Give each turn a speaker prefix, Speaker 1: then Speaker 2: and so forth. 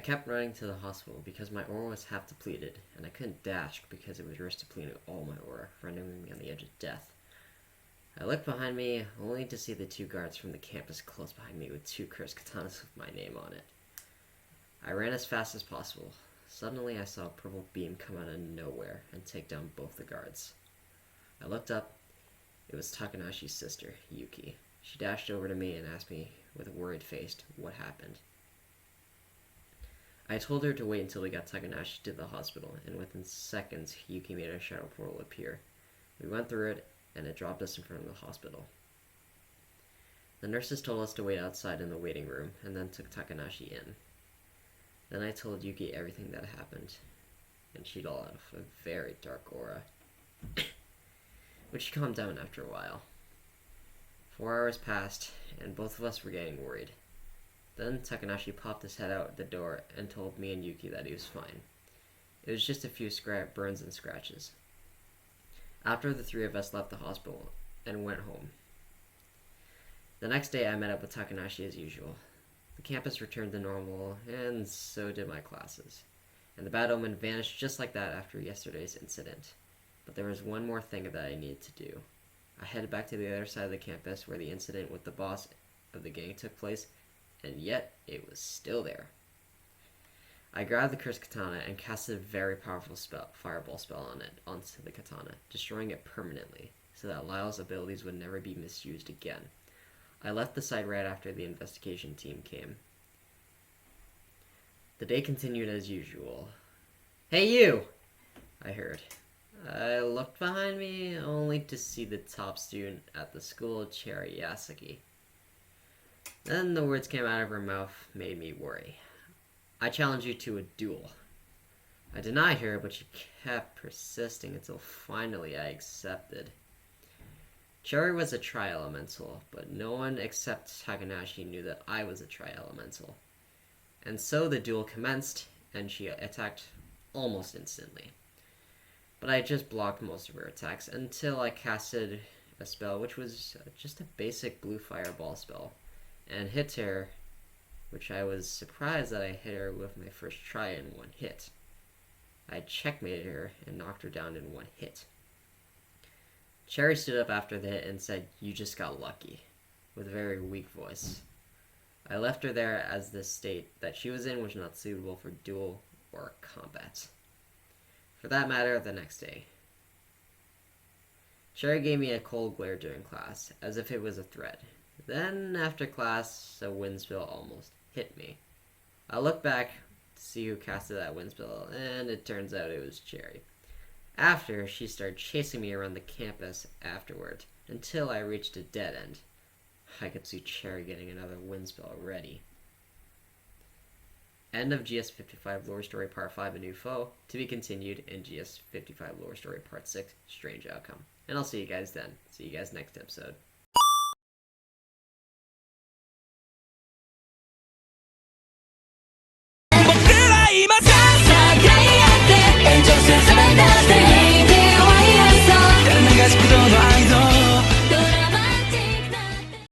Speaker 1: kept running to the hospital because my aura was half depleted, and I couldn't dash because it was risk depleting all my aura, rendering me on the edge of death. I looked behind me, only to see the 2 guards from the campus close behind me with 2 cursed katanas with my name on it. I ran as fast as possible. Suddenly I saw a purple beam come out of nowhere and take down both the guards. I looked up. It was Takanashi's sister, Yuki. She dashed over to me and asked me, with a worried face, what happened. I told her to wait until we got Takanashi to the hospital, and within seconds, Yuki made a shadow portal appear. We went through it, and it dropped us in front of the hospital. The nurses told us to wait outside in the waiting room, and then took Takanashi in. Then I told Yuki everything that happened, and she let out a very dark aura, which calmed down after a while. 4 hours passed, and both of us were getting worried. Then Takanashi popped his head out the door and told me and Yuki that he was fine. It was just a few burns and scratches. After the 3 of us left the hospital and went home. The next day I met up with Takanashi as usual. The campus returned to normal, and so did my classes. And the bad omen vanished just like that after yesterday's incident. But there was one more thing that I needed to do. I headed back to the other side of the campus where the incident with the boss of the gang took place, and yet it was still there. I grabbed the cursed katana and casted a very powerful fireball spell onto the katana, destroying it permanently, so that Lyle's abilities would never be misused again. I left the site right after the investigation team came. The day continued as usual. "Hey you!" I heard. I looked behind me, only to see the top student at the school, Cherry Yasuki. Then the words came out of her mouth, made me worry. "I challenge you to a duel." I denied her, but she kept persisting until finally I accepted. Cherry was a tri-elemental, but no one except Takanashi knew that I was a tri-elemental. And so the duel commenced, and she attacked almost instantly. But I just blocked most of her attacks until I casted a spell, which was just a basic blue fireball spell, and hit her, which I was surprised that I hit her with my first try in 1 hit. I checkmated her and knocked her down in 1 hit. Cherry stood up after the hit and said, "You just got lucky," with a very weak voice. I left her there as the state that she was in was not suitable for duel or combat. For that matter, the next day. Cherry gave me a cold glare during class, as if it was a threat. Then, after class, a wind spill almost hit me. I looked back to see who casted that wind spill, and it turns out it was Cherry. After, she started chasing me around the campus afterward, until I reached a dead end. I could see Cherry getting another wind spell ready. End of GS55 Lore Story Part 5, A New Foe, to be continued in GS55 Lore Story Part 6, Strange Outcome. And I'll see you guys then. See you guys next episode.